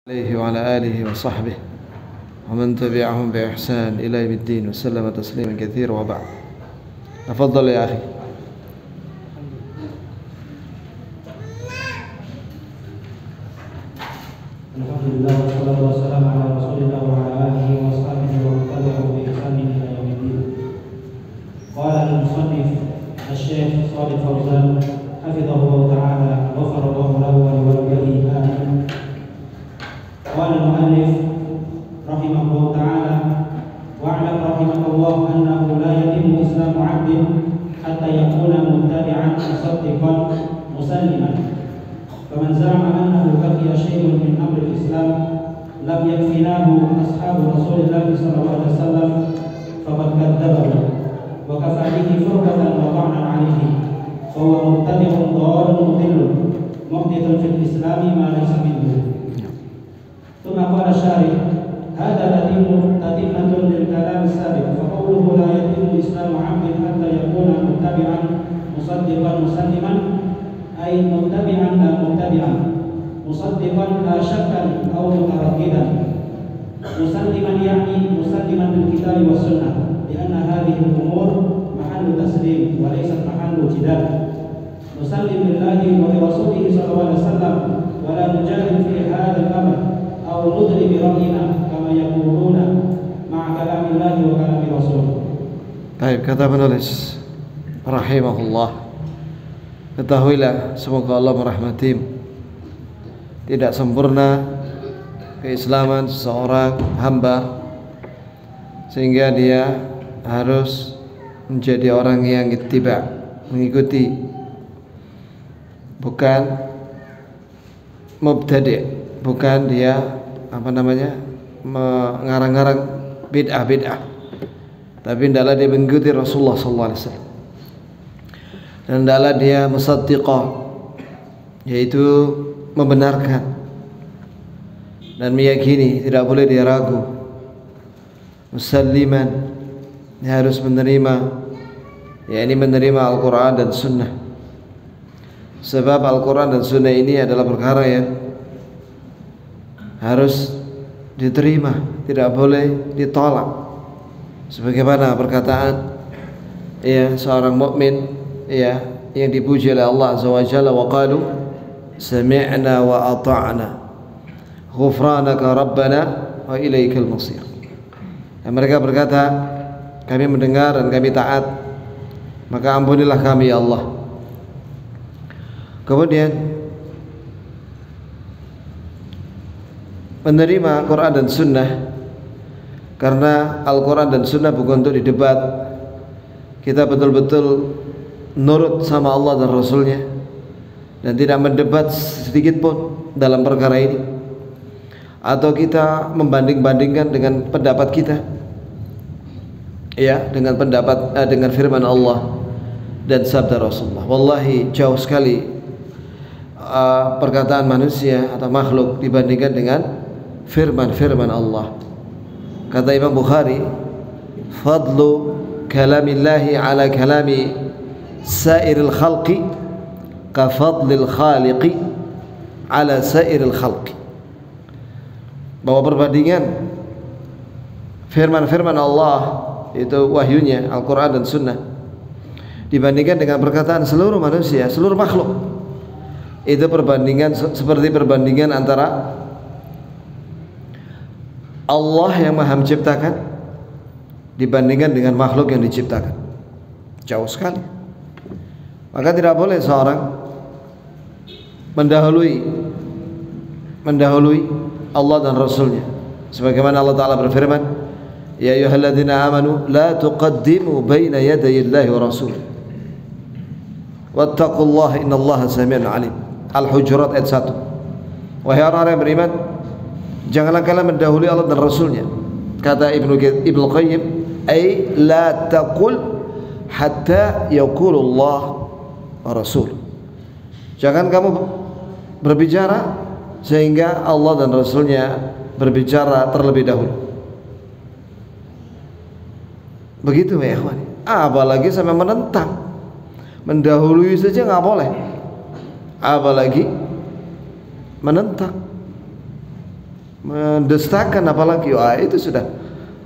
عليه وعلى آله وصحبه ومن تبعهم بإحسان إلى يوم الدين وسلم تسليما كثيرا وبعد. تفضل يا أخي. Alhamdulillah wassalatu wassalamu ala Rasulillah wa ala alihi wa sahbihi wa man tabi'ahum bi ihsan ila yaumiddin. Qala al-musannif Asy-Syaikh Shalih Fauzan hafizahullah ta'ala wa ghafara lahu wa liwalidayhi amin. Qala al-mu'allif rahimahullah ta'ala wa'lam rahimakallah annahu la yatimmu islamu 'abdin hatta yakuna muttabi'an musaddiqan musalliman. فمن زعم أنه بقي شيء من أمر الإسلام لم يكفناه أصحاب رسول الله صلى الله عليه وسلم فقد كذبه وكفى به فرقة وطعنا عليه فهو مبتدع ضال مضل محدث في الإسلام ما ليس منه. ثم قال الشارح هذا تتمة للكلام السابق فقوله لا يتم إسلام عبد حتى يكون متبعا مصدقا مسلما أي متبعا لا مبتدعا مصدقا لا شكا أو مترددا مسلما يعني مسلما بالكتاب والسنة لأن هذه الأمور محل تسليم وليست محل جدال نسلم لله ولرسوله صلى الله عليه وسلم ولا نجادل في هذا الأمر أو ندري برأينا كما يقولون مع كلام الله وكلام رسوله. Baik, kata penulis rahimahullah, ketahuilah semoga Allah merahmatimu, tidak sempurna keislaman seseorang hamba sehingga dia harus menjadi orang yang ittiba, mengikuti, bukan mubtadi', bukan dia mengarang-arang bid'ah, tapi hendaklah dia mengikuti Rasulullah sallallahu alaihi wasallam. Dan hendaklah dia musaddiqah, yaitu membenarkan dan meyakini, tidak boleh dia ragu. Musalliman, dia harus menerima, yakni menerima Al-Quran dan Sunnah. Sebab Al-Quran dan Sunnah ini adalah perkara yang harus diterima, tidak boleh ditolak. Sebagaimana perkataan seorang mukmin yang dipuji oleh Allah Azza wa Jalla, wa qalu sami'na wa ata'na ghufranaka rabbana wa ilaikal masir. Dan mereka berkata, kami mendengar dan kami taat, maka ampunilah kami ya Allah. Kemudian menerima Quran dan Sunnah, karena Al-Quran dan Sunnah bukan untuk didebat. Kita betul-betul nurut sama Allah dan Rasulnya dan tidak mendebat sedikit pun dalam perkara ini, atau kita membanding-bandingkan dengan pendapat kita, dengan pendapat dengan firman Allah dan sabda Rasulullah. Wallahi jauh sekali perkataan manusia atau makhluk dibandingkan dengan firman Allah. Kata Imam Bukhari, fadlu kalamillahi ala kalami sairil khalqi ka fadlil khaliqi ala sairil khalqi. Bahwa perbandingan firman-firman Allah, itu wahyunya Al-Quran dan Sunnah, dibandingkan dengan perkataan seluruh manusia, seluruh makhluk, itu perbandingan seperti perbandingan antara Allah yang Maha Menciptakan dibandingkan dengan makhluk yang diciptakan. Jauh sekali. Maka tidak boleh seorang mendahului Allah dan Rasulnya. Sebagaimana Allah Ta'ala berfirman, ya ayyuhalladzina amanu la tuqaddimu baina yadayillahi wa rasulih wattaqullaha innallaha sami'un alim. Al-Hujurat ayat 1. Wahai orang-orang yang beriman, janganlah kalian mendahului Allah dan Rasulnya. Kata Ibnu Qayyim, ay la taqul hatta yaqulullah wa rasul. Jangan kamu berbicara sehingga Allah dan Rasulnya berbicara terlebih dahulu. Begitu ya ikhwan. Apalagi sampai menentang, mendahului saja nggak boleh, apalagi menentang. mendustakan apalagi, itu sudah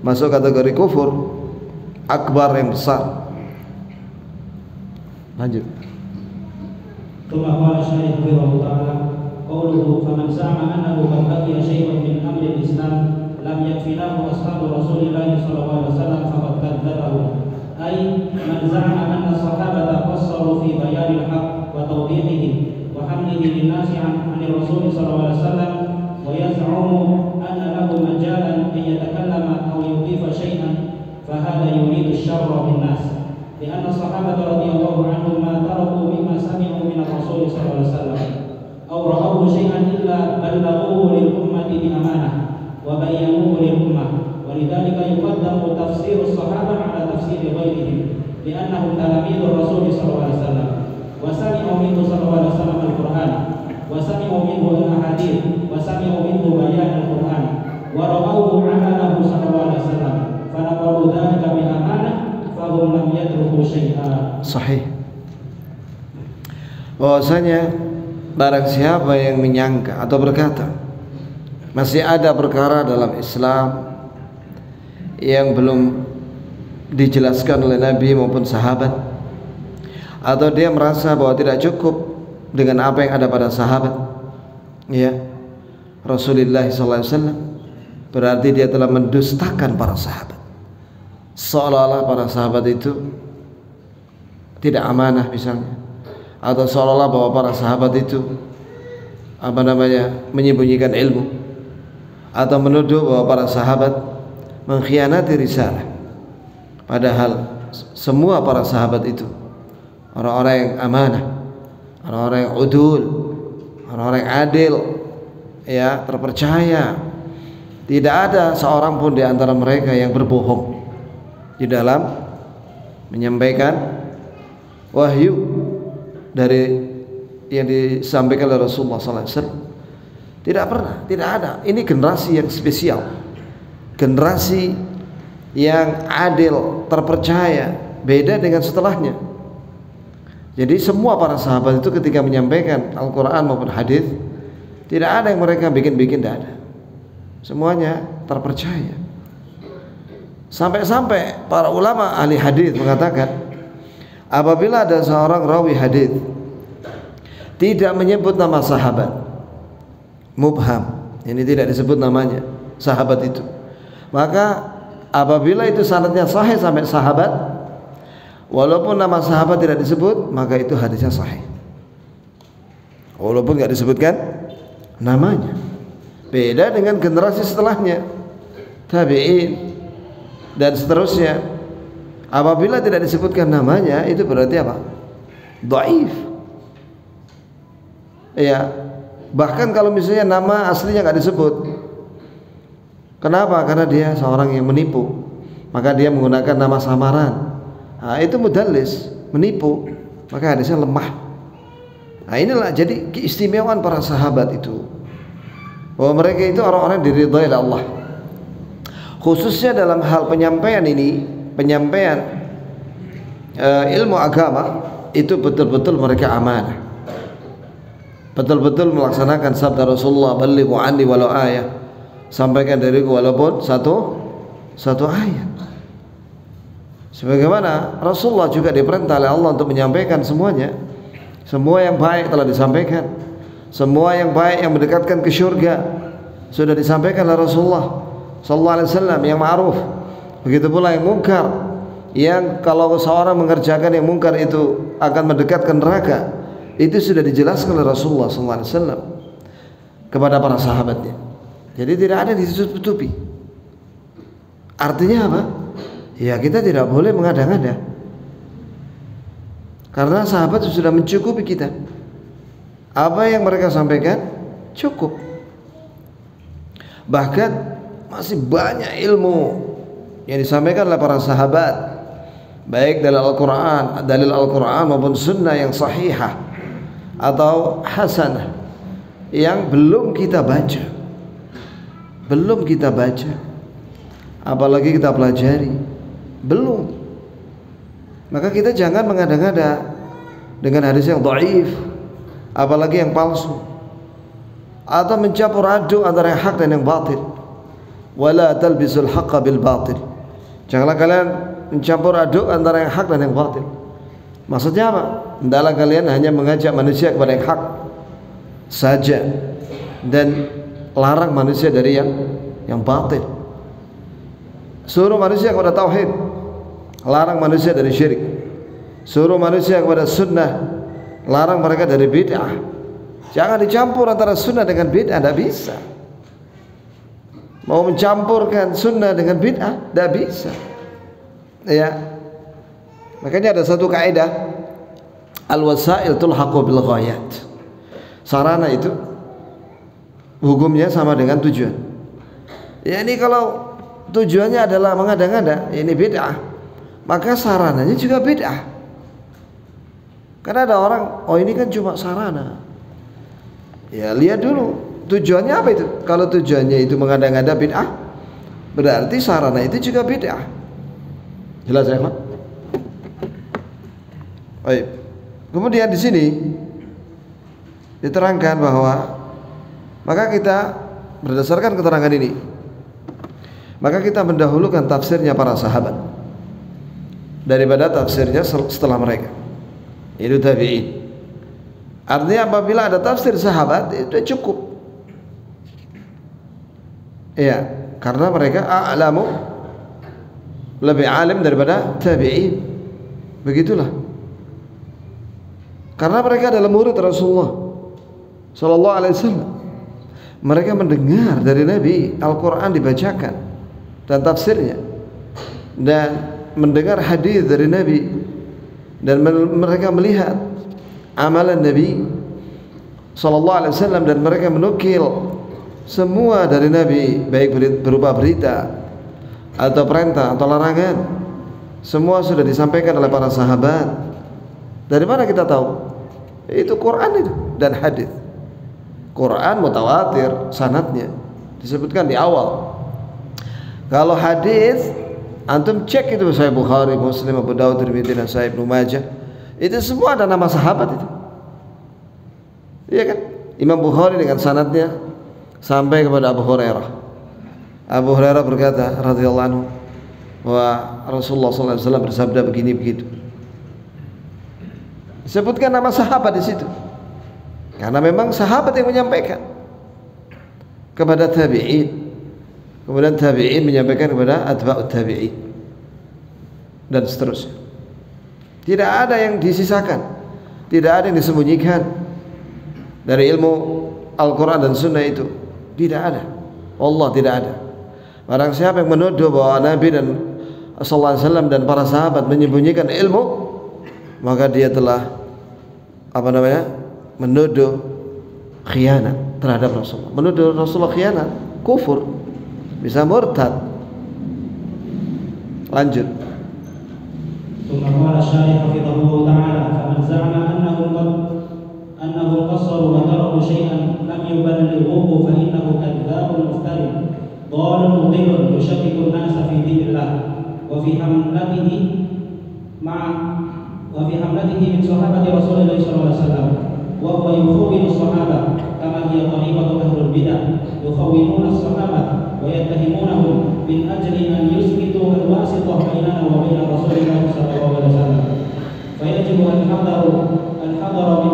masuk kategori kufur akbar yang besar. Lanjut. ثم قال الشيخ رحمه الله تعالى قوله فمن زعم انه قد بقي شيء من امر الاسلام لم يكفناه اصحاب رسول الله صلى الله عليه وسلم فقد كذبه، اي من زعم ان الصحابه قصروا في بيان الحق وتوضيحه وحمله للناس عن الرسول صلى الله عليه وسلم ويزعم ان له مجالا ان يتكلم او يضيف شيئا فهذا يريد الشر بالناس، لأن الصحابة رضي الله عنهم ما تركوا مما سمعوا من الرسول صلى الله عليه وسلم أو رأوه شيئا إلا بلغوه للأمة بأمانة وبينوه للأمة، ولذلك يقدم تفسير الصحابة على تفسير غيرهم لأنهم تلاميذ الرسول صلى الله عليه وسلم وسمعوا منه صلى الله عليه وسلم القرآن وسمعوا منه الأحاديث وسمعوا منه بيان القرآن ورأوه عمله صلى الله عليه وسلم فنقلوا ذلك بأمانة فهم لم يتركوا شيئا. Sahih. Bahwasanya barang siapa yang menyangka atau berkata masih ada perkara dalam Islam yang belum dijelaskan oleh Nabi maupun sahabat, atau dia merasa bahwa tidak cukup dengan apa yang ada pada sahabat, ya, Rasulullah SAW, berarti dia telah mendustakan para sahabat. Seolah-olah para sahabat itu tidak amanah misalnya, atau seolah-olah bahwa para sahabat itu menyembunyikan ilmu, atau menuduh bahwa para sahabat mengkhianati risalah. Padahal semua para sahabat itu orang-orang yang amanah, orang-orang yang udul, orang-orang yang adil, ya, terpercaya. Tidak ada seorang pun di antara mereka yang berbohong di dalam menyampaikan wahyu dari yang disampaikan oleh Rasulullah SAW. Tidak pernah, tidak ada. Ini generasi yang spesial, generasi yang adil, terpercaya, beda dengan setelahnya. Jadi semua para sahabat itu ketika menyampaikan Al-Quran maupun hadis, tidak ada yang mereka bikin-bikin, tidak ada. Semuanya terpercaya. Sampai-sampai para ulama ahli hadis mengatakan, apabila ada seorang rawi hadis tidak menyebut nama sahabat, mubham, ini tidak disebut namanya sahabat itu, maka apabila itu sanadnya sahih sampai sahabat, walaupun nama sahabat tidak disebut, maka itu hadisnya sahih, walaupun tidak disebutkan namanya. Beda dengan generasi setelahnya, tabi'in dan seterusnya. Apabila tidak disebutkan namanya, itu berarti apa? Dhaif. Ya, bahkan kalau misalnya nama aslinya nggak disebut, kenapa? Karena dia seorang yang menipu, maka dia menggunakan nama samaran. Nah, itu mudallis, menipu, maka hadisnya lemah. Nah, inilah jadi keistimewaan para sahabat itu, bahwa mereka itu orang-orang diridhai oleh Allah. Khususnya dalam hal penyampaian ini, penyampaian ilmu agama, itu betul-betul mereka amanah, betul-betul melaksanakan sabda Rasulullah, ballighu anni walau ayah, sampaikan dariku walaupun satu ayat. Sebagaimana Rasulullah juga diperintah oleh Allah untuk menyampaikan semuanya. Semua yang baik telah disampaikan, semua yang baik yang mendekatkan ke syurga sudah disampaikan oleh Rasulullah sallallahu alaihi wasallam, yang ma'ruf. Begitu pula yang mungkar, yang kalau seorang mengerjakan yang mungkar itu akan mendekatkan neraka, itu sudah dijelaskan oleh Rasulullah sallallahu alaihi wasallam kepada para sahabatnya. Jadi tidak ada ditutup-tutupi. Artinya apa? Ya, kita tidak boleh mengada-ngada, karena sahabat sudah mencukupi kita. Apa yang mereka sampaikan cukup. Bahkan masih banyak ilmu yang disampaikan oleh para sahabat, baik dalam Al-Quran, dalil Al-Quran maupun sunnah yang sahihah atau hasanah, yang belum kita baca, apalagi kita pelajari, belum. Maka kita jangan mengada-ngada dengan hadis yang dhaif, apalagi yang palsu, atau mencampur aduk antara yang hak dan yang batil. Wala talbisul haqqa bil batil. Janganlah kalian mencampur aduk antara yang hak dan yang batil. Maksudnya apa? Hendaklah kalian hanya mengajak manusia kepada yang hak saja dan larang manusia dari yang batil. Suruh manusia kepada tauhid, larang manusia dari syirik. Suruh manusia kepada sunnah, larang mereka dari bid'ah. Jangan dicampur antara sunnah dengan bid'ah, tidak bisa. Mau mencampurkan sunnah dengan bid'ah, tidak bisa. Ya. Makanya ada satu kaidah, al-wasail tulhaqu bil ghayat. Sarana itu hukumnya sama dengan tujuan. Ya, ini kalau tujuannya adalah mengada-ngada, ini bid'ah, maka sarananya juga bid'ah. Karena ada orang, oh ini kan cuma sarana. Ya, lihat dulu tujuannya apa itu. Kalau tujuannya itu mengada-ngada bid'ah, berarti sarana itu juga bid'ah. Jelas ya, Pak? Baik. Kemudian di sini diterangkan bahwa maka kita berdasarkan keterangan ini, maka kita mendahulukan tafsirnya para sahabat daripada tafsirnya setelah mereka, itu tabi'in. Artinya apabila ada tafsir sahabat itu cukup. Iya, karena mereka a'lamu, lebih alim daripada tabi'in. Begitulah. Karena mereka adalah murid Rasulullah sallallahu alaihi wasallam. Mereka mendengar dari Nabi Al-Quran dibacakan dan tafsirnya, dan mendengar hadis dari Nabi, dan mereka melihat amalan Nabi sallallahu alaihi wasallam, dan mereka menukil semua dari Nabi, baik berupa berita atau perintah atau larangan, semua sudah disampaikan oleh para sahabat. Dari mana kita tahu? Itu Quran itu dan hadis. Quran mutawatir sanadnya disebutkan di awal. Kalau hadis antum cek itu Sahih Bukhari, Muslim, Abu Dawud, Tirmidzi dan Sahih Ibnu Majah, itu semua ada nama sahabat itu. Iya kan? Imam Bukhari dengan sanadnya sampai kepada Abu Hurairah. Abu Hurairah berkata radhiyallahu anhu bahwa Rasulullah sallallahu alaihi wasallam bersabda begini begitu. Sebutkan nama sahabat di situ. Karena memang sahabat yang menyampaikan kepada tabi'in. Kemudian tabi'in menyampaikan kepada atba'ut tabi'in. Dan seterusnya. Tidak ada yang disisakan, tidak ada yang disembunyikan dari ilmu Al-Quran dan Sunnah itu. Tidak ada. Allah tidak ada. Barang siapa yang menuduh bahwa Nabi dan sallallahu alaihi wasallam dan para sahabat menyembunyikan ilmu, maka dia telah menuduh khianat terhadap Rasulullah. Menuduh Rasulullah khianat, kufur, bisa murtad. Lanjut. ثم قال الشارح حفظه تعالى: فمن زعم أنه قصروا وتركوا شيئا لم يبلغوه فإنه كذاب مفتري ضال مضل يشكك الناس في دين الله وفي حملته من صحابة رسول الله صلى الله عليه وسلم، وهو يخون الصحابة كما هي طريقة أهل البدع، يخونون الصحابة ويتهمونهم من أجل أن يثبتوا الواسطة بيننا وبين رسول الله صلى الله عليه وسلم. فيجب الحذر من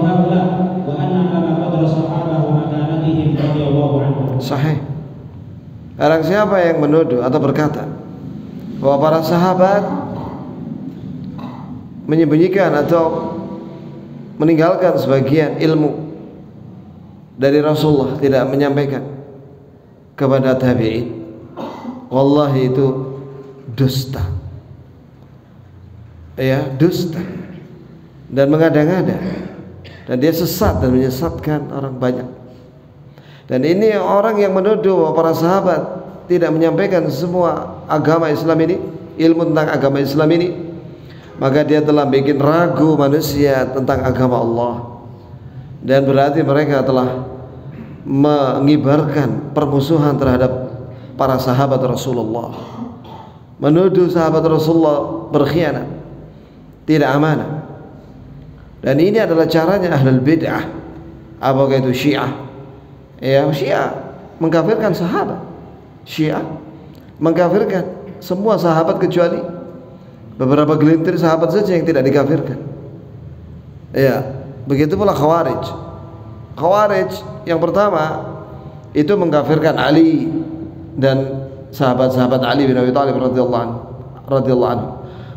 هؤلاء وأن نعلم قدر الصحابة ومكانتهم رضي الله عنهم. Sahih. Barang siapa yang menuduh atau berkata bahwa para sahabat menyembunyikan atau meninggalkan sebagian ilmu dari Rasulullah, tidak menyampaikan kepada tabi'in, wallahi itu dusta. Ya, dusta dan mengada-ngada, dan dia sesat dan menyesatkan orang banyak. Dan ini orang yang menuduh bahwa para sahabat tidak menyampaikan semua agama Islam ini, ilmu tentang agama Islam ini, maka dia telah bikin ragu manusia tentang agama Allah, dan berarti mereka telah mengibarkan permusuhan terhadap para sahabat Rasulullah, menuduh sahabat Rasulullah berkhianat, tidak amanah. Dan ini adalah caranya ahlul bid'ah, apakah itu Syiah, Ya, Syiah mengkafirkan sahabat. Syiah mengkafirkan semua sahabat kecuali beberapa gelintir sahabat saja yang tidak dikafirkan. Ya, begitu pula Khawarij. Khawarij yang pertama itu mengkafirkan Ali dan sahabat-sahabat Ali bin Abi Thalib radhiyallahu anhu.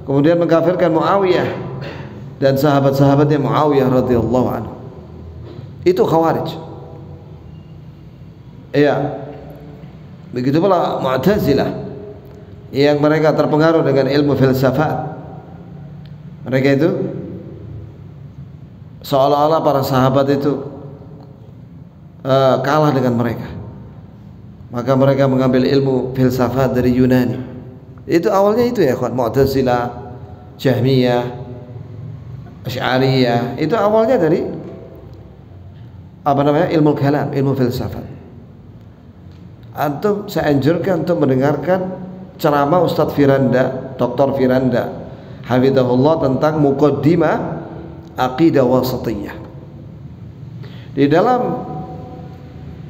Kemudian mengkafirkan Muawiyah dan sahabat-sahabatnya Muawiyah radhiyallahu anhu. Itu Khawarij. Iya. Begitu pula Mu'tazilah yang mereka terpengaruh dengan ilmu filsafat. Mereka itu seolah-olah para sahabat itu kalah dengan mereka. Maka mereka mengambil ilmu filsafat dari Yunani. Itu awalnya itu ya kawan, Mu'tazilah, Jahmiyah, Asy'ariyah, itu awalnya dari ilmu kalam, ilmu filsafat. Antum saya anjurkan untuk mendengarkan ceramah Ustadz Firanda, Dr. Firanda hafizahullah tentang Muqaddimah Aqidah Wasatiyah. Di dalam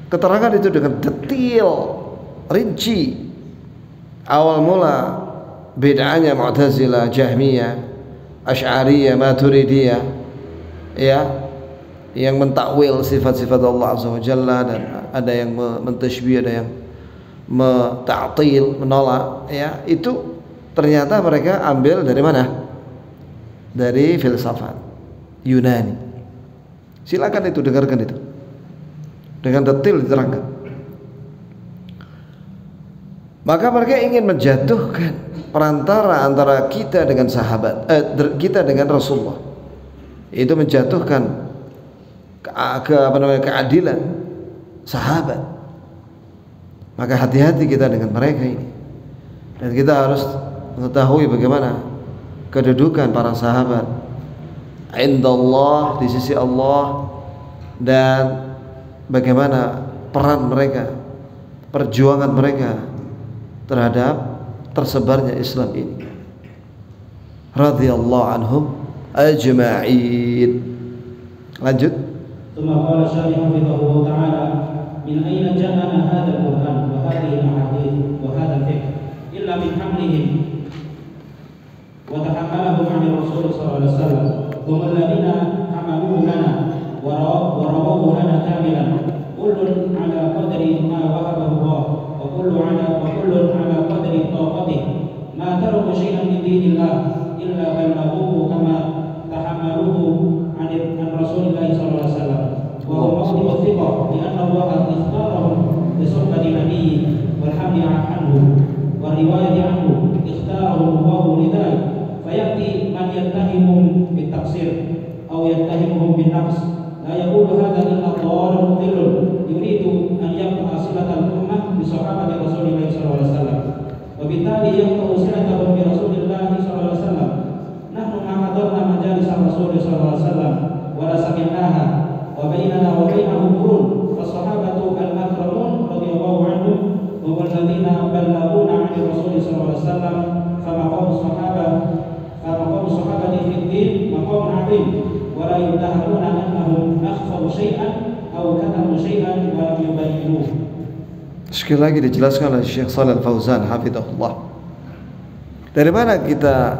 keterangan itu dengan detail, rinci, awal mula bedanya Mu'tazilah, Jahmiyah, Asy'ariyah, Maturidiyah, ya, yang mentakwil sifat-sifat Allah Azza wa Jalla, dan ada yang mentashbih, ada yang ta'til, menolak, ya, itu ternyata mereka ambil dari mana? Dari filsafat Yunani. Silakan itu, dengarkan itu dengan detail diterangkan. Maka mereka ingin menjatuhkan perantara antara kita dengan sahabat, kita dengan Rasulullah. Itu menjatuhkan keadilan sahabat. Maka hati-hati kita dengan mereka ini. Dan kita harus mengetahui bagaimana kedudukan para sahabat indallah, di sisi Allah, dan bagaimana peran mereka, perjuangan mereka terhadap tersebarnya Islam ini. Radhiyallahu anhum ajma'in. Lanjut. ثم قال الشارح حفظه تعالى: من أين جاءنا هذا القرآن وهذه الأحاديث وهذا الفقه إلا من حملهم وتحملهم عن الرسول صلى الله عليه وسلم، ثم الذين حملوه لنا ورووه لنا كاملا، كل على قدر ما وهبه الله، وكل على قدر طاقته، ما تركوا شيئا من دين الله إلا بلغوه كما تحملوه عن رسول الله صلى الله عليه وسلم، وهو موضع الثقة لأن الله اختارهم لصحبة نبيه والحمل عنه والرواية عنه، اختارهم الله لذلك، فيأتي من يتهمهم بالتقصير أو يتهمهم بالنقص، لا يقول هذا إلا ضال مضل يريد أن يقطع صلة الأمة بصحابة رسول الله صلى الله عليه وسلم، وبالتالي يقطع صلتهم برسول الله صلى الله عليه وسلم. نحن ما حضرنا مجالس الرسول صلى الله عليه وسلم ولا سمعناها، وبيننا وبينه قرون، فالصحابة المكرمون رضي الله عنهم هم الذين بلغونا عن الرسول صلى الله عليه وسلم، فمقام الصحابة في الدين مقام عظيم، ولا يتهمون أنهم أخفوا شيئا أو كتموا شيئا ولم يبينوه. Sekali lagi dijelaskan oleh Syekh Shalih Al-Fauzan hafizahullah. Dari mana kita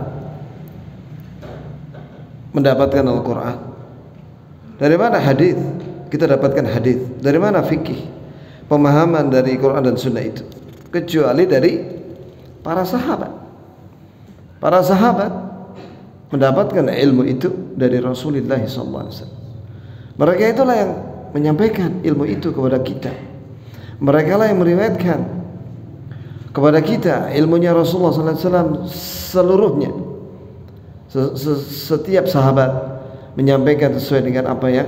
mendapatkan Al-Quran? Dari mana hadis? Kita dapatkan hadis. Dari mana fikih? Pemahaman dari Quran dan Sunnah itu? Kecuali dari para sahabat. Para sahabat mendapatkan ilmu itu dari Rasulullah SAW. Mereka itulah yang menyampaikan ilmu itu kepada kita. Mereka lah yang meriwayatkan kepada kita ilmunya Rasulullah SAW seluruhnya. Setiap sahabat menyampaikan sesuai dengan apa yang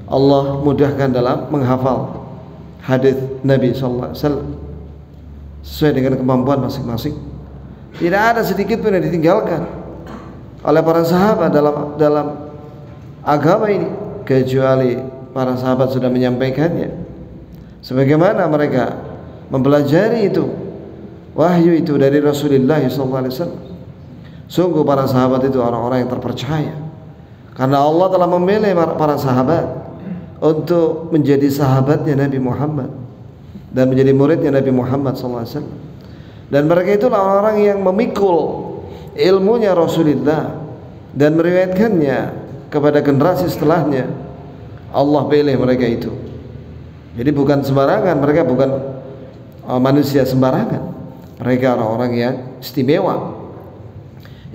Allah mudahkan dalam menghafal hadis Nabi SAW, sesuai dengan kemampuan masing-masing. Tidak ada sedikit pun yang ditinggalkan oleh para sahabat dalam agama ini, kecuali para sahabat sudah menyampaikannya sebagaimana mereka mempelajari itu wahyu itu dari Rasulullah SAW. Sungguh para sahabat itu orang-orang yang terpercaya, karena Allah telah memilih para sahabat untuk menjadi sahabatnya Nabi Muhammad dan menjadi muridnya Nabi Muhammad SAW. Dan mereka itulah orang-orang yang memikul ilmunya Rasulullah dan meriwayatkannya kepada generasi setelahnya. Allah pilih mereka itu. Jadi bukan sembarangan, mereka bukan manusia sembarangan. Mereka orang-orang yang istimewa,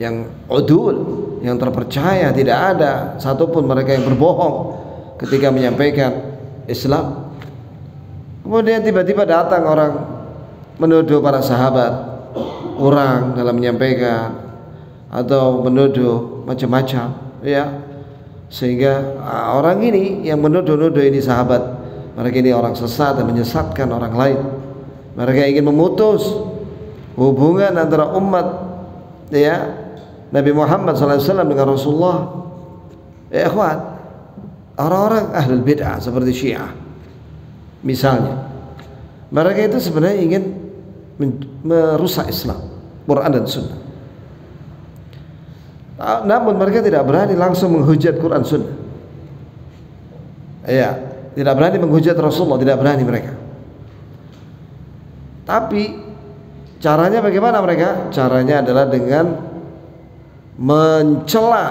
yang udul, yang terpercaya. Tidak ada satupun mereka yang berbohong ketika menyampaikan Islam. Kemudian tiba-tiba datang orang menuduh para sahabat kurang dalam menyampaikan atau menuduh macam-macam, ya, sehingga orang ini yang menuduh-nuduh ini sahabat, mereka ini orang sesat dan menyesatkan orang lain. Mereka ingin memutus hubungan antara umat, ya, Nabi Muhammad SAW dengan Rasulullah. Ya ikhwan, orang-orang ahlul bid'ah seperti Syiah misalnya, mereka itu sebenarnya ingin merusak Islam, Quran dan Sunnah. Namun mereka tidak berani langsung menghujat Quran Sunnah. Ya, tidak berani menghujat Rasulullah, tidak berani mereka. Tapi caranya bagaimana mereka? Caranya adalah dengan mencela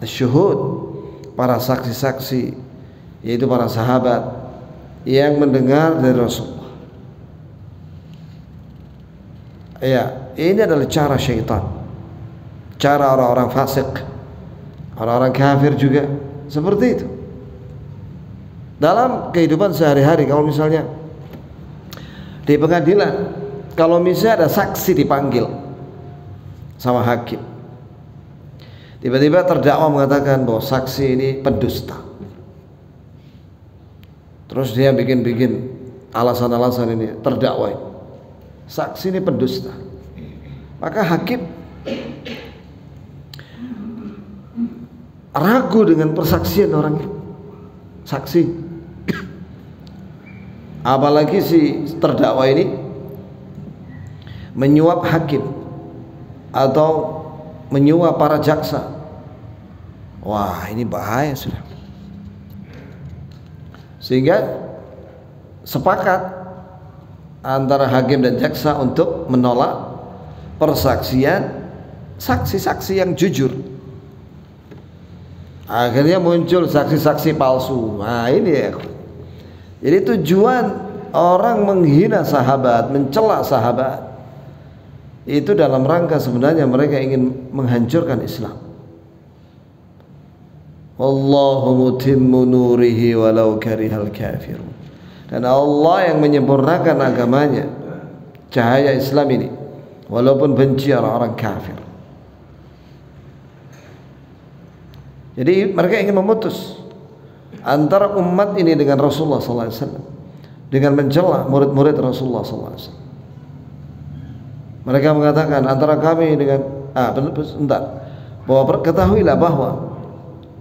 syuhud, para saksi-saksi, yaitu para sahabat yang mendengar dari Rasulullah. Ya, ini adalah cara syaitan, cara orang-orang fasik, orang-orang kafir juga seperti itu. Dalam kehidupan sehari-hari, kalau misalnya di pengadilan, kalau misalnya ada saksi dipanggil sama hakim, tiba-tiba terdakwa mengatakan bahwa saksi ini pendusta, terus dia bikin alasan-alasan ini, terdakwa ini, saksi ini pendusta, maka hakim ragu dengan persaksian orang saksi, apalagi si terdakwa ini menyuap hakim atau menyuap para jaksa. Wah, ini bahaya sudah. Sehingga sepakat antara hakim dan jaksa untuk menolak persaksian saksi-saksi yang jujur. Akhirnya muncul saksi-saksi palsu. Nah ini ya. Jadi tujuan orang menghina sahabat, mencela sahabat, itu dalam rangka sebenarnya mereka ingin menghancurkan Islam. Wallahu mutimmu nurihi walau karihal kafirun. Dan Allah yang menyempurnakan agamanya, cahaya Islam ini, walaupun benci orang-orang kafir. Jadi mereka ingin memutus antara umat ini dengan Rasulullah SAW, dengan mencela murid-murid Rasulullah SAW. Mereka mengatakan antara kami dengan bahwa ketahuilah bahwa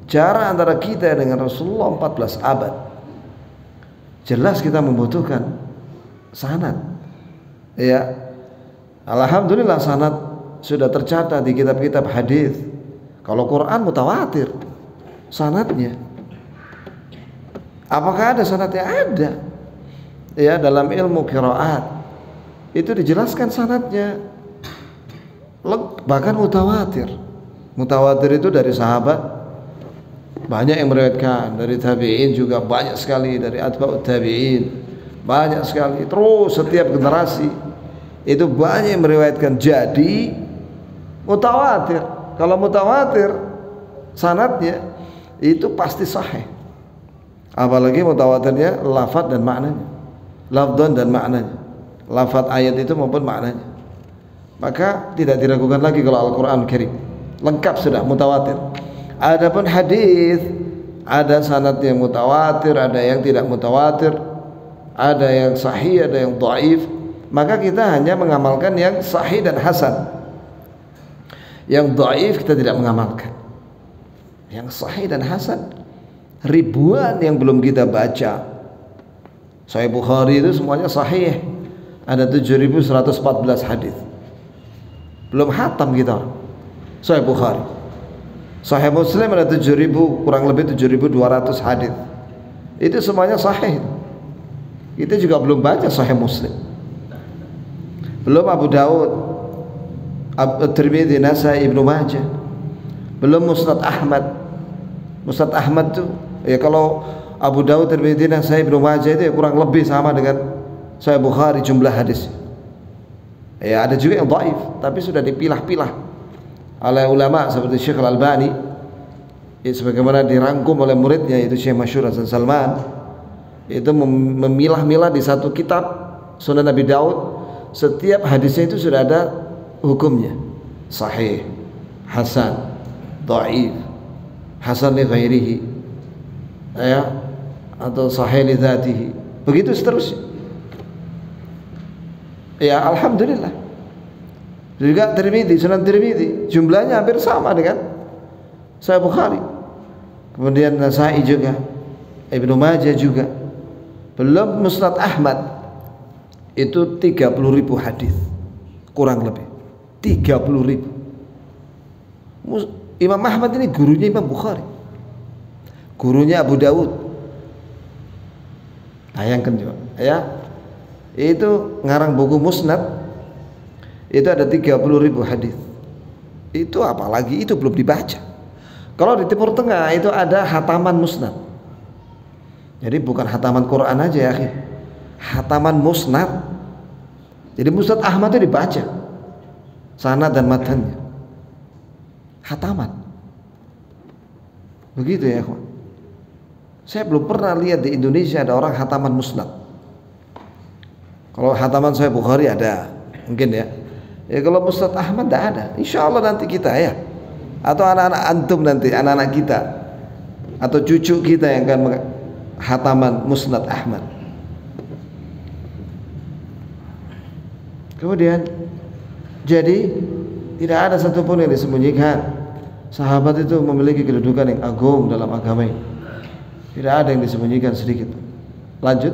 jarak antara kita dengan Rasulullah 14 abad. Jelas kita membutuhkan sanad. Ya, alhamdulillah sanad sudah tercatat di kitab-kitab hadis. Kalau Quran mutawatir sanadnya. Apakah ada sanadnya? Ada. Ya, dalam ilmu qiraat itu dijelaskan sanadnya. Bahkan mutawatir. Mutawatir itu dari sahabat banyak yang meriwayatkan, dari tabi'in juga banyak sekali, dari atba'ut tabi'in banyak sekali, terus setiap generasi itu banyak yang meriwayatkan. Jadi mutawatir. Kalau mutawatir sanadnya itu pasti sahih. Apalagi mutawatirnya lafaz dan maknanya, lafdhan dan maknanya, lafaz ayat itu maupun maknanya. Maka tidak diragukan lagi kalau Al-Quran Karim lengkap sudah mutawatir. Adapun hadis ada sanadnya mutawatir, ada yang tidak mutawatir, ada yang sahih, ada yang dhaif. Maka kita hanya mengamalkan yang sahih dan hasan. Yang dhaif kita tidak mengamalkan. Yang sahih dan hasan ribuan yang belum kita baca. Sahih Bukhari itu semuanya sahih. Ada 7.114 hadis. Belum hatam kita. Sahih Bukhari. Sahih Muslim ada 7.000, kurang lebih 7.200 hadis. Itu semuanya sahih. Kita juga belum baca Sahih Muslim, belum Abu Daud, Tirmidzi, Nasai, Ibnu Majah, belum Musnad Ahmad. Musnad Ahmad tuh ya, kalau Abu Daud, Tirmidzi, Nasai, Ibnu Majah itu ya kurang lebih sama dengan Sahih Bukhari jumlah hadis. Ya ada juga yang dhaif, tapi sudah dipilah-pilah oleh ulama seperti Syekh Al-Albani, ya, sebagaimana dirangkum oleh muridnya itu Syekh Masyhur Hasan Salman. Itu memilah-milah di satu kitab Sunan Nabi Daud, setiap hadisnya itu sudah ada hukumnya, sahih, hasan, dhaif, hasan li ghairihi, ya, atau sahih li dzatihi, begitu seterusnya. Ya alhamdulillah. Juga Tirmidzi, Sunan Tirmidzi jumlahnya hampir sama dengan Sahih Bukhari. Kemudian Nasai juga, Ibnu Majah juga. Belum Musnad Ahmad, itu 30.000 hadis kurang lebih 30.000. Imam Ahmad ini gurunya Imam Bukhari, gurunya Abu Daud. Bayangkan juga ya, itu ngarang buku Musnad itu ada 30.000 hadis. Itu apalagi itu belum dibaca. Kalau di Timur Tengah itu ada hataman Musnad. Jadi bukan hataman Quran aja ya, hataman Musnad. Jadi Musnad Ahmad itu dibaca sanad dan matannya, hataman. Begitu ya, kawan. Saya belum pernah lihat di Indonesia ada orang hataman Musnad. Kalau hataman Sahih Bukhari ada, mungkin ya. Ya kalau Musnad Ahmad tidak ada. Insya Allah nanti kita ya, atau anak-anak antum nanti, anak-anak kita atau cucu kita yang akan hataman Musnad Ahmad. Kemudian jadi tidak ada satupun yang disembunyikan. Sahabat itu memiliki kedudukan yang agung dalam agama ini. Tidak ada yang disembunyikan sedikit. Lanjut.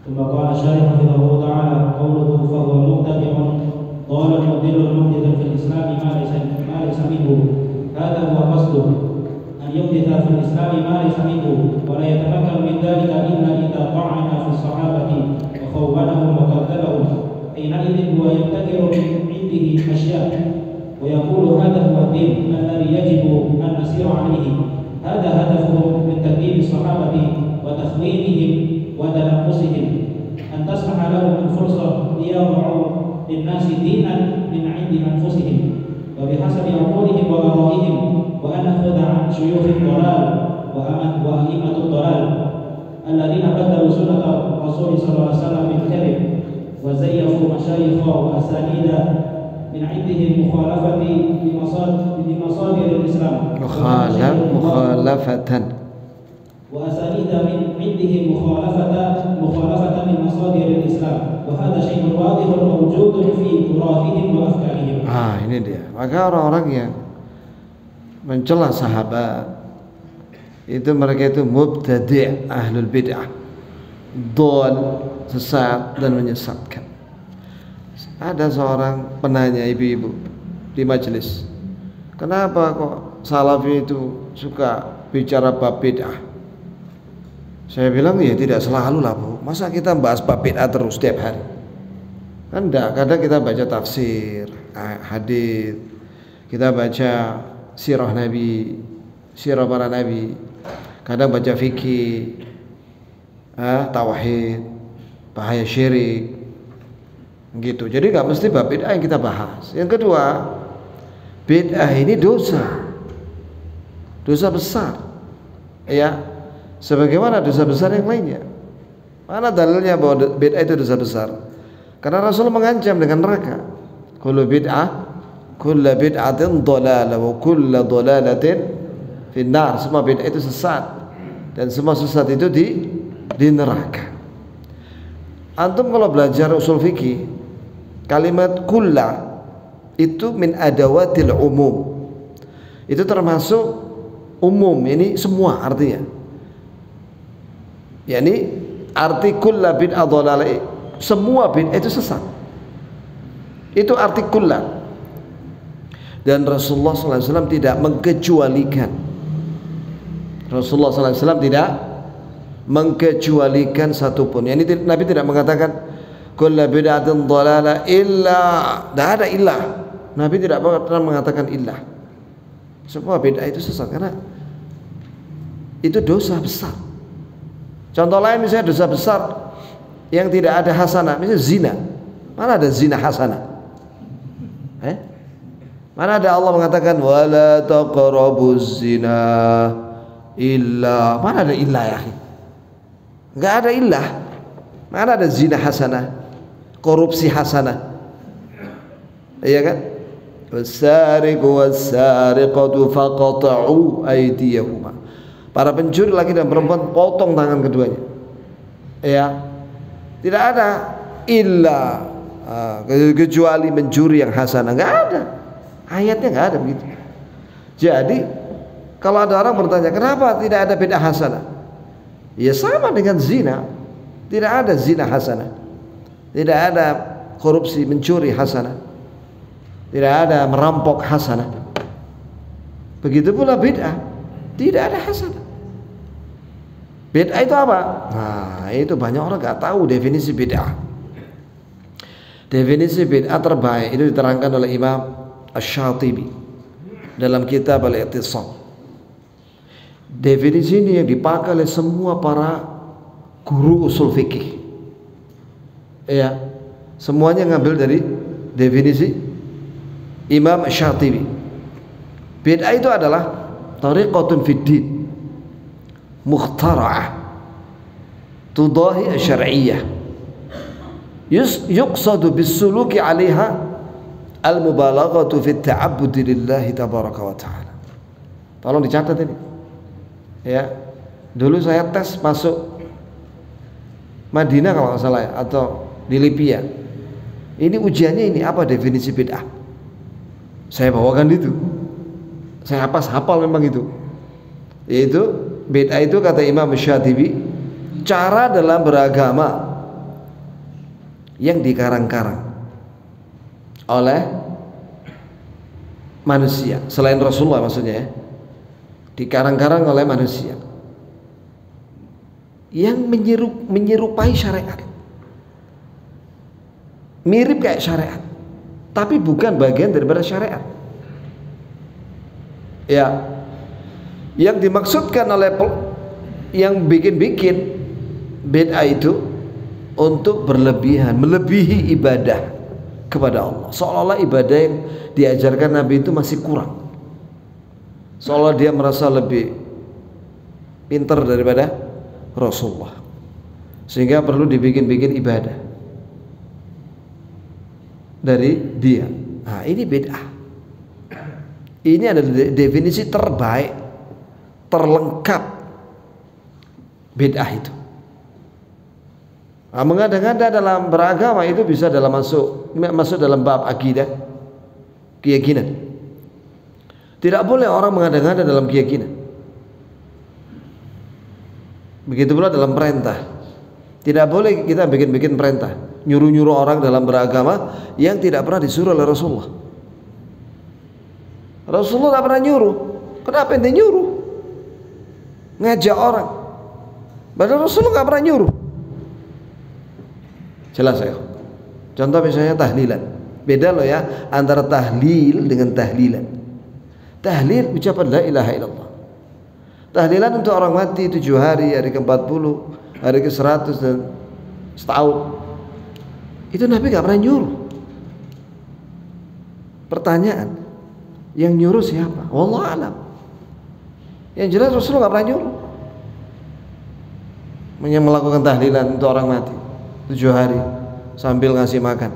Qala syarih hafizahullah ta'ala qawluhu fa huwa mubtadi'un qala mubtilun muhdithun fil islam ma laysa minhu hadha huwa qasduhu an yuhditha fil islam ma laysa minhu wa la yatamakkanu min dhalika illa idza ta'ana fi sahabati wa khawwanahum wa kadzdzabahum hina idhin huwa yabtakiru min indihi asya' wa yaqulu hadha huwa ad-din alladhi yajibu an nasira 'alayhi hadha hadafuhum min takdhib as-sahabati wa takhwinihim wa tanaqqusihim an tasmaha lahum al-fursa liyad'u lin-nasi dinan min 'indi anfusihim wa bihasabi 'uqulihim wa ara'ihim wa an nakhudha 'an shuyukh ad-dhalal wa a'immat ad-dhalal alladhina badalu sunnata Rasul sallallahu alaihi wasallam bil kadhib wa zayyafu mashayikha wa asanida min 'indihim mukhalafati li masadir al-islam mukhalafatan وأسانيد من عندهم مخالفة لمصادر الإسلام وهذا شيء واضح موجود في تراثهم وأفكارهم. Ini dia. Maka orang-orang yang mencela sahabat itu mereka itu mubtadi', ahlul bid'ah, dhal, sesat dan menyesatkan. Ada seorang penanya ibu-ibu di majelis, kenapa kok Salafi itu suka bicara bab bid'ah? Saya bilang ya tidak selalu lah Bu. Masa kita bahas bab bid'ah terus setiap hari? Kan enggak, kadang kita baca tafsir, hadis, kita baca sirah Nabi, sirah para Nabi, kadang baca fikih, tauhid, bahaya syirik, gitu. Jadi nggak mesti bab bid'ah yang kita bahas. Yang kedua, bid'ah ini dosa besar, ya. Sebagaimana dosa besar yang lainnya. Mana dalilnya bahwa bid'ah itu dosa besar? Karena Rasul mengancam dengan neraka. Kullu bid'atin dhalalah wa kullu dhalalatin finnar. Semua bid'ah itu sesat dan semua sesat itu di neraka. Antum kalau belajar usul fikih, kalimat kulla itu min adawatil umum. Itu termasuk umum, ini semua artinya. Yani arti kulla bid'ah dhalalah, semua bid'ah itu sesat. Itu arti kulla. Dan Rasulullah SAW tidak mengkecualikan. Rasulullah SAW tidak mengkecualikan satupun. Ini Nabi tidak mengatakan kullu bid'atin dhalalah illa, tidak ada illah. Nabi tidak pernah mengatakan illah. Semua bid'ah itu sesat karena itu dosa besar. Contoh lain misalnya dosa besar yang tidak ada hasanah, misalnya zina. Mana ada zina hasanah? Mana ada Allah mengatakan wala taqrabuz zina illa, mana ada illah ya? Enggak ada illah. Mana ada zina hasanah, korupsi hasanah? Iya kan? Was-sariqu was-sariqatu faqata'u aydiyahuma. Para pencuri laki dan perempuan potong tangan keduanya. Ya. Tidak ada illa kecuali mencuri yang hasanah, enggak ada. Ayatnya enggak ada begitu. Jadi kalau ada orang bertanya kenapa tidak ada bid'ah hasanah? Ya sama dengan zina. Tidak ada zina hasanah. Tidak ada korupsi mencuri hasanah. Tidak ada merampok hasanah. Begitu pula bid'ah, tidak ada hasanah. Bid'ah itu apa? Nah, itu banyak orang enggak tahu definisi bid'ah. Definisi bid'ah terbaik itu diterangkan oleh Imam Asy-Syatibi dalam kitab Al-I'tisam. Definisi ini yang dipakai oleh semua para guru usul fikih. Ya, semuanya ngambil dari definisi Imam Asy-Syatibi. Bid'ah itu adalah tariqatun fid din mukhtara'ah tudahi asy-syar'iyyah yuqsadu bis-suluki 'alaiha al-mubalaghatu fi at-ta'abbudi lillahi tabaraka wa ta'ala. Tolong dicatat ini. Ya. Dulu saya tes masuk Madinah kalau nggak salah ya, atau di Libya. Ini ujiannya ini apa definisi bid'ah? Saya bawakan itu. Saya hafal memang itu. Yaitu bid'ah itu kata Imam Syatibi cara dalam beragama yang dikarang-karang oleh manusia selain Rasulullah, maksudnya ya, dikarang-karang oleh manusia yang menyerupai syariat, mirip kayak syariat tapi bukan bagian daripada syariat. Ya, yang dimaksudkan oleh yang bikin bid'ah itu untuk berlebihan, melebihi ibadah kepada Allah, seolah-olah ibadah yang diajarkan Nabi itu masih kurang, seolah dia merasa lebih pintar daripada Rasulullah, sehingga perlu dibikin ibadah dari dia. Nah, ini bid'ah. Ini adalah definisi terbaik, terlengkap bid'ah itu. Nah, mengada-ngada dalam beragama itu bisa dalam masuk dalam bab akidah, keyakinan. Tidak boleh orang mengada-ngada dalam keyakinan. Begitu pula dalam perintah. Tidak boleh kita bikin perintah, nyuruh-nyuruh orang dalam beragama yang tidak pernah disuruh oleh Rasulullah. Rasulullah tidak pernah nyuruh. Kenapa ente nyuruh? Ngajak orang. Padahal Rasulullah tidak pernah nyuruh. Jelas ya. Contoh misalnya tahlilan. Beda loh ya antara tahlil dengan tahlilan. Tahlil ucapan la ilaha illallah. Tahlilan untuk orang mati 7 hari, hari ke-40, hari ke-100 dan setahun. Itu Nabi gak pernah nyuruh. Pertanyaan, yang nyuruh siapa? Wallahu a'lam. Yang jelas Rasulullah gak pernah nyuruh melakukan tahlilan untuk orang mati 7 hari sambil ngasih makan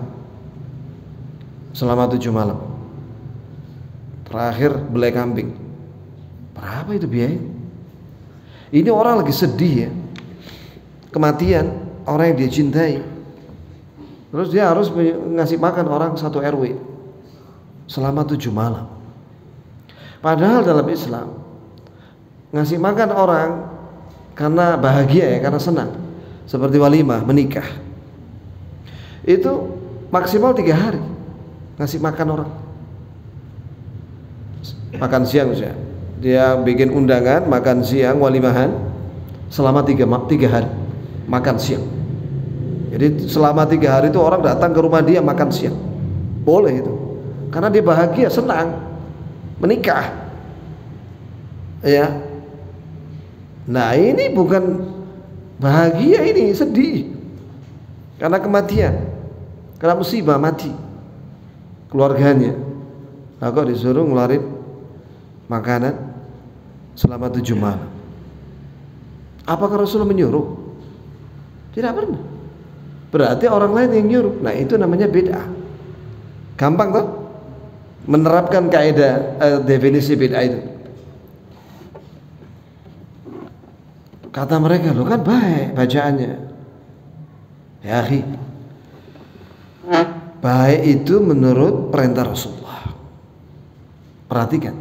selama 7 malam. Terakhir belai kambing. Berapa itu biaya? Ini orang lagi sedih ya, kematian orang yang dia cintai, terus dia harus ngasih makan orang satu RW selama 7 malam. Padahal dalam Islam ngasih makan orang karena bahagia ya, karena senang, seperti walimah menikah, itu maksimal 3 hari ngasih makan orang. Makan siang misalnya, dia bikin undangan makan siang walimahan selama 3 hari makan siang. Jadi selama 3 hari itu orang datang ke rumah dia makan siang, boleh itu, karena dia bahagia, senang menikah, ya. Nah ini bukan bahagia, ini sedih karena kematian, karena musibah, mati keluarganya. Nah kok disuruh ngeluarin makanan selama 7 malam. Apakah Rasulullah menyuruh? Tidak pernah. Berarti orang lain yang nyuruh. Nah itu namanya bid'ah. Gampang toh menerapkan kaidah definisi bid'ah itu. Kata mereka, lo kan baik bacaannya. Ya akhi, baik itu menurut perintah Rasulullah. Perhatikan,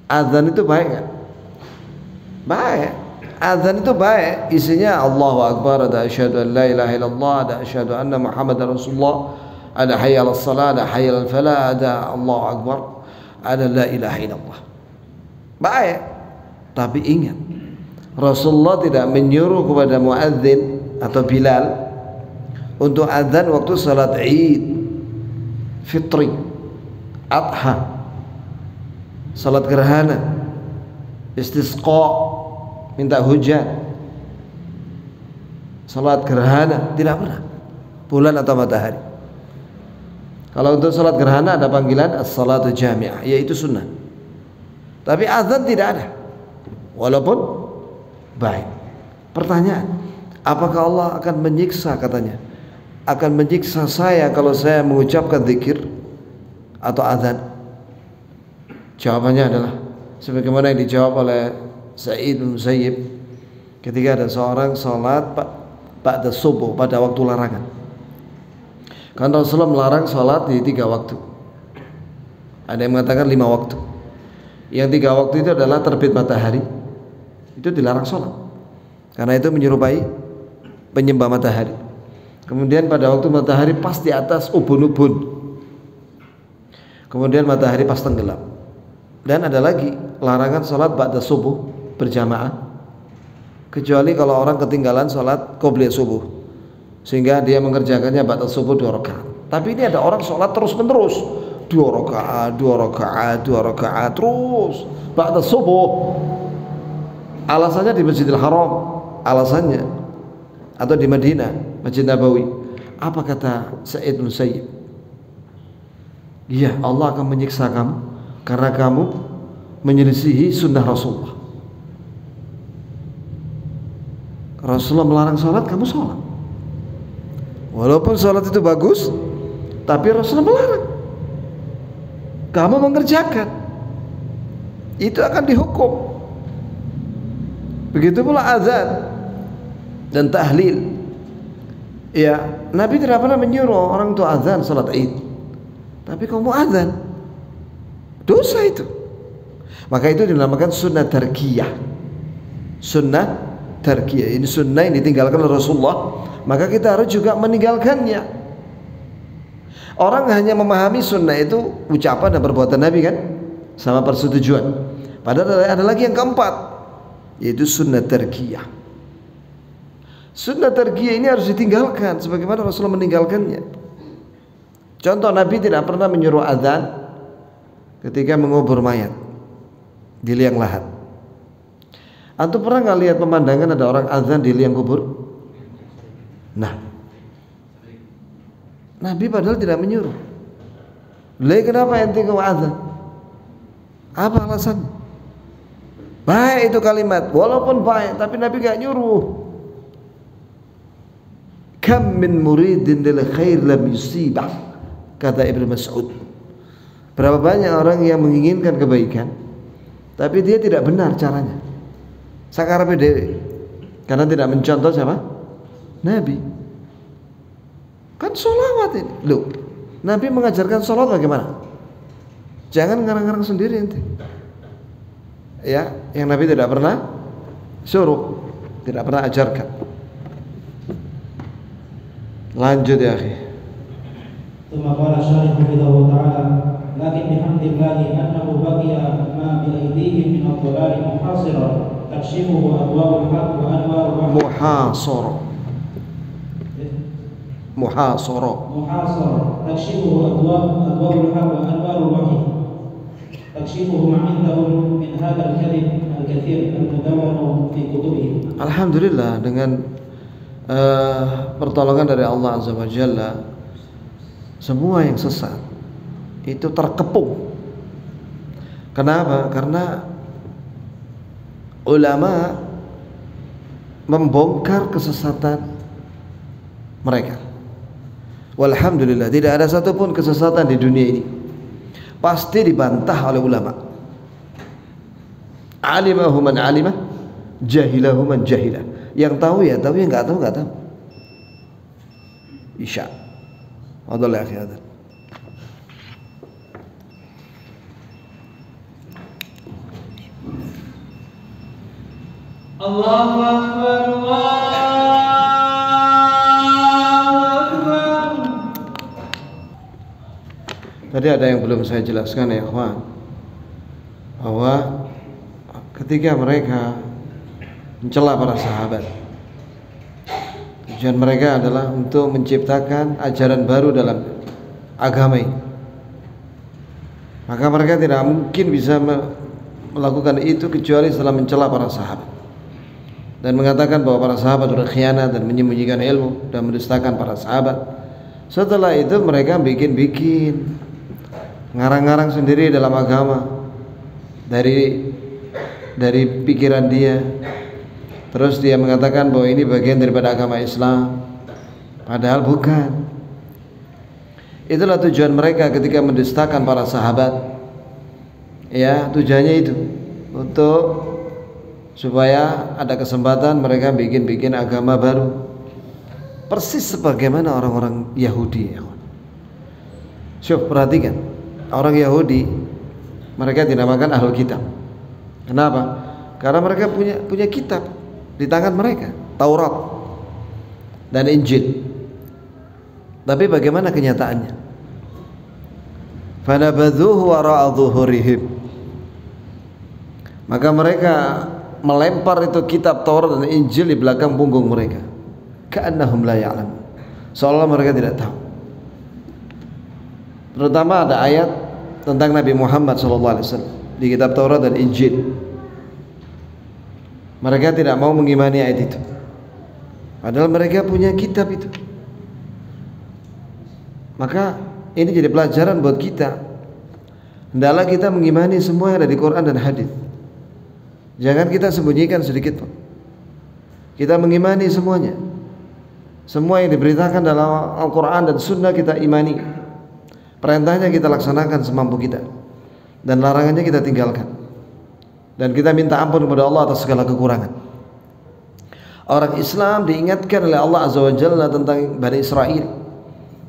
azan itu baik kan? Baik. Azan itu baik, isinya Allahu Akbar, ada asyhadu an la ilaha illallah, ada asyhadu anna Muhammadar Rasulullah, ada hayya 'alas shalah, ada hayya 'alal falah, ada Allahu Akbar, ada la ilaha illallah. Baik. Tapi ingat, Rasulullah tidak menyuruh kepada muadzin atau Bilal untuk azan waktu salat Id, Fitri, Adha, salat gerhana, istisqa, minta hujan, salat gerhana, tidak pernah. Bulan atau matahari. Kalau untuk salat gerhana ada panggilan as-salatu jami'ah, yaitu sunnah. Tapi azan tidak ada, walaupun baik. Pertanyaan, apakah Allah akan menyiksa, katanya, akan menyiksa saya kalau saya mengucapkan zikir atau azan? Jawabannya adalah sebagaimana yang dijawab oleh Sa'id bin Musayyib ketika ada seorang sholat ba'da subuh pada waktu larangan. Karena Rasulullah melarang sholat di 3 waktu. Ada yang mengatakan 5 waktu. Yang 3 waktu itu adalah terbit matahari, itu dilarang sholat karena itu menyerupai penyembah matahari. Kemudian pada waktu matahari pas di atas ubun-ubun, kemudian matahari pas tenggelam. Dan ada lagi larangan sholat ba'da subuh berjamaah, kecuali kalau orang ketinggalan sholat qobliyah subuh sehingga dia mengerjakannya ba'da subuh 2 rakaat. Tapi ini ada orang sholat terus menerus 2 rakaat, 2 rakaat, 2 rakaat terus ba'da subuh. Alasannya di Masjidil Haram, alasannya, atau di Madinah, Masjid Nabawi. Apa kata Sa'id bin Musayyib? Iya, Allah akan menyiksa kamu karena kamu menyelisihi sunnah Rasulullah. Rasulullah melarang sholat, kamu sholat. Walaupun sholat itu bagus, tapi Rasulullah melarang. Kamu mengerjakan, itu akan dihukum. Begitu pula azan dan tahlil. Ya, Nabi tidak pernah menyuruh orang itu azan salat Id. Tapi kamu azan, dosa itu. Maka itu dinamakan sunnah tarkiyah. Sunnah tarkiyah, ini sunnah yang ditinggalkan oleh Rasulullah, maka kita harus juga meninggalkannya. Orang hanya memahami sunnah itu ucapan dan perbuatan Nabi kan, sama persetujuan. Padahal ada lagi yang keempat, yaitu sunnah tarkiyah. Sunnah tarkiyah ini harus ditinggalkan sebagaimana Rasulullah meninggalkannya. Contoh, Nabi tidak pernah menyuruh azan ketika mengubur mayat di liang lahat. Antum pernah nggak lihat pemandangan ada orang azan di liang kubur? Nah, Nabi padahal tidak menyuruh. Lalu kenapa ente kau azan? Apa alasan? Baik itu kalimat, walaupun baik, tapi Nabi gak nyuruh. Kam min muridin lil khair lam yusibah, kata Ibnu Mas'ud. Berapa banyak orang yang menginginkan kebaikan, tapi dia tidak benar caranya. Sakarepe dhewe. Karena tidak mencontoh siapa? Nabi. Kan sholawat ini. Loh, Nabi mengajarkan sholawat bagaimana? Jangan ngarang-ngarang sendiri ente. Ya, yang Nabi tidak pernah suruh, tidak pernah ajarkan. Lanjut ya akhi. Tsumma qala syarih hafidhahu ta'ala, lakin bihamdillahi annahu baqiya ma bi aydihim min ad-dhalali muhasiran takshifuhu adwa'ul haq wa anwarul wahyi. Muhasara takshifuhu adwa'ul haq wa anwarul wahyi. takshifuhu ma indahum min hadzal kalim al-katsir al-mudawwan fi kutubihim. Alhamdulillah, dengan pertolongan dari Allah Azza wa Jalla, semua yang sesat itu terkepung. Kenapa? Karena ulama membongkar kesesatan mereka. Walhamdulillah, tidak ada satupun kesesatan di dunia ini pasti dibantah oleh ulama. Alimahu man alimah, jahilahu man jahilah. Yang tahu ya tahu, yang nggak tahu nggak tahu. Isya. Wadallah ya akhi. Allahu Akbar, Allahu Akbar. Tadi ada yang belum saya jelaskan ya ikhwan, bahwa ketika mereka mencela para sahabat, tujuan mereka adalah untuk menciptakan ajaran baru dalam agama ini. Maka mereka tidak mungkin bisa melakukan itu kecuali setelah mencela para sahabat dan mengatakan bahwa para sahabat berkhianat dan menyembunyikan ilmu dan mendustakan para sahabat. Setelah itu mereka bikin ngarang-ngarang sendiri dalam agama dari pikiran dia. Terus dia mengatakan bahwa ini bagian daripada agama Islam, padahal bukan. Itulah tujuan mereka ketika mendustakan para sahabat. Ya, tujuannya itu untuk supaya ada kesempatan mereka bikin agama baru, persis sebagaimana orang-orang Yahudi. Syuf, perhatikan, orang Yahudi mereka dinamakan ahlul kitab. Kenapa? Karena mereka punya kitab di tangan mereka, Taurat dan Injil. Tapi bagaimana kenyataannya? Fanabadhuhu wara'a dhuhurihim. Maka mereka melempar itu kitab Taurat dan Injil di belakang punggung mereka. Ka'annahum la ya'lam. Seolah mereka tidak tahu. Terutama ada ayat tentang Nabi Muhammad SAW di kitab Taurat dan Injil. Mereka tidak mau mengimani ayat itu, padahal mereka punya kitab itu. Maka ini jadi pelajaran buat kita. Hendaklah kita mengimani semua yang ada di Quran dan hadis. Jangan kita sembunyikan sedikit pun. Kita mengimani semuanya. Semua yang diberitakan dalam Al-Quran dan Sunnah kita imani. Perintahnya kita laksanakan semampu kita, dan larangannya kita tinggalkan. Dan kita minta ampun kepada Allah atas segala kekurangan. Orang Islam diingatkan oleh Allah Azza wa Jalla tentang Bani Israel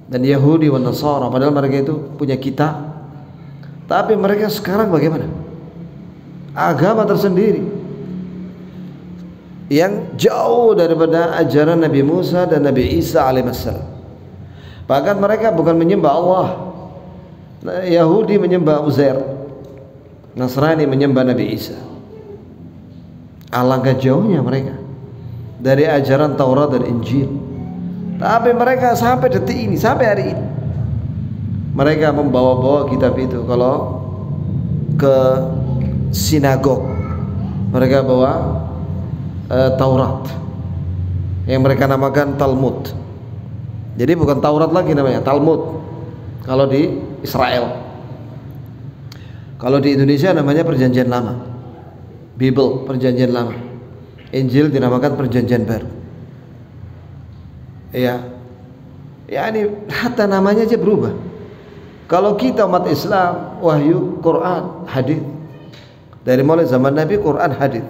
dan Yahudi dan Nasara, padahal mereka itu punya kitab. Tapi mereka sekarang bagaimana? Agama tersendiri yang jauh daripada ajaran Nabi Musa dan Nabi Isa alaihissalam. Bahkan mereka bukan menyembah Allah. Yahudi menyembah Uzair, Nasrani menyembah Nabi Isa. Alangkah jauhnya mereka dari ajaran Taurat dan Injil. Tapi mereka sampai detik ini, sampai hari ini, mereka membawa-bawa kitab itu. Kalau ke sinagog, mereka bawa Taurat yang mereka namakan Talmud. Jadi bukan Taurat lagi namanya, Talmud kalau di Israel. Kalau di Indonesia namanya Perjanjian Lama, Bible, Perjanjian Lama. Injil dinamakan Perjanjian Baru. Ya, ini hatta namanya aja berubah. Kalau kita umat Islam, wahyu, Quran, hadis. Dari mulai zaman Nabi, Quran, hadis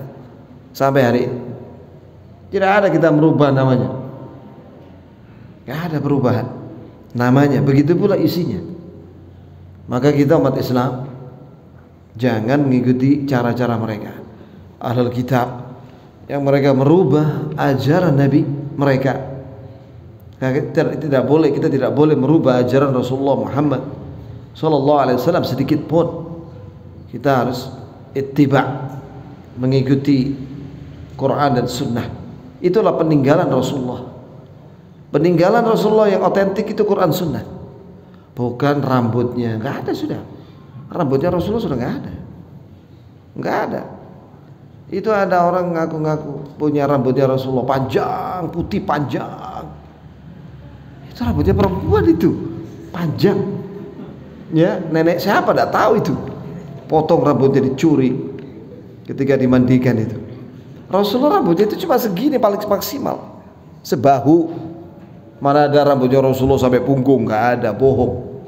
sampai hari ini. Tidak ada kita merubah namanya. Tidak ada perubahan namanya. Begitu pula isinya. Maka kita umat Islam jangan mengikuti cara-cara mereka, ahlul kitab, yang mereka merubah ajaran Nabi mereka. Tidak boleh, kita tidak boleh merubah ajaran Rasulullah Muhammad Sallallahu Alaihi Wasallam sedikit pun. Kita harus ittiba', mengikuti Quran dan Sunnah. Itulah peninggalan Rasulullah. Peninggalan Rasulullah yang otentik itu Quran Sunnah, bukan rambutnya. Nggak ada sudah. Rambutnya Rasulullah sudah nggak ada. Nggak ada. Itu ada orang ngaku-ngaku punya rambutnya Rasulullah panjang, putih panjang. Itu rambutnya perempuan itu panjang. Ya, nenek siapa tidak tahu itu. Potong rambutnya dicuri ketika dimandikan itu. Rasulullah rambutnya itu cuma segini paling maksimal, sebahu. Mana ada rambutnya Rasulullah sampai punggung? Nggak ada, bohong.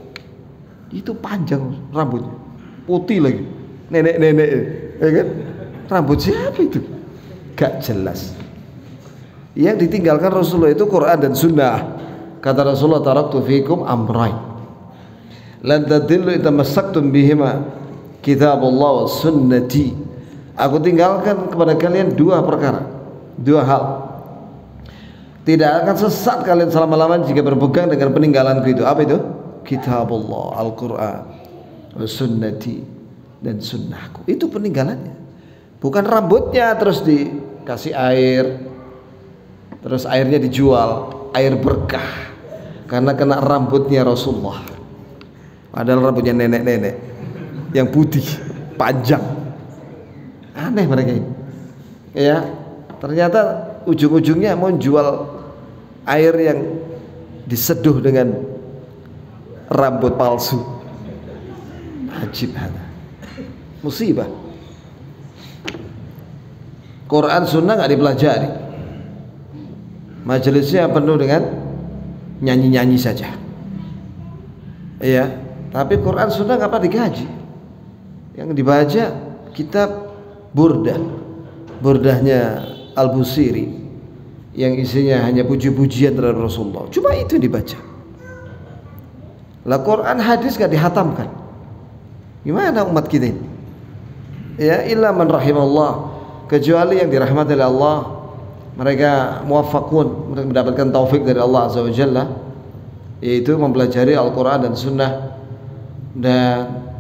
Itu panjang rambutnya, putih lagi. Nenek-nenek, ya kan? Rambut siapa itu? Gak jelas. Yang ditinggalkan Rasulullah itu Quran dan Sunnah. Kata Rasulullah, taraktu fikum amrayn lan tadillu idza massaktum bihima kitabullah wa sunnati. Aku tinggalkan kepada kalian dua perkara, dua hal. Tidak akan sesat kalian selama-lamanya jika berpegang dengan peninggalanku itu. Apa itu? Kitabullah, Al-Quran, wa sunnati, dan sunnahku. Itu peninggalannya. Bukan rambutnya terus dikasih air, terus airnya dijual, air berkah karena kena rambutnya Rasulullah. Padahal rambutnya nenek-nenek yang putih, panjang. Aneh mereka ini. Ya, ternyata ujung-ujungnya mau jual air yang diseduh dengan rambut palsu. Ajib hana. Musibah. Quran Sunnah nggak dipelajari, majelisnya penuh dengan nyanyi-nyanyi saja. Iya, tapi Quran Sunnah nggak pernah digaji. Yang dibaca kitab Burdahnya Al-Busiri yang isinya hanya puji-pujian terhadap Rasulullah. Cuma itu yang dibaca. Lah Quran hadis nggak dihatamkan. Gimana umat kita ini? Ya, illa man rahimallah, kecuali yang dirahmati oleh Allah, mereka muwaffaqun, mendapatkan taufik dari Allah Azza wa Jalla, yaitu mempelajari Al-Quran dan Sunnah dan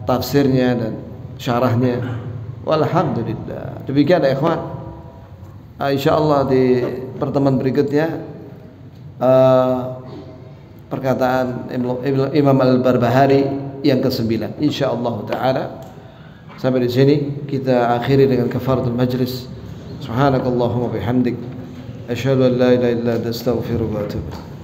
tafsirnya dan syarahnya. Walhamdulillah. Demikian ya ikhwan. Insyaallah di pertemuan berikutnya perkataan Imam Al-Barbahari yang ke-9 insyaallah taala. Sampai di sini kita akhiri dengan kafaratul majlis. Subhanakallahumma bihamdik asyhadu an la ilaha illa anta astaghfiruka wa atubu ilaik.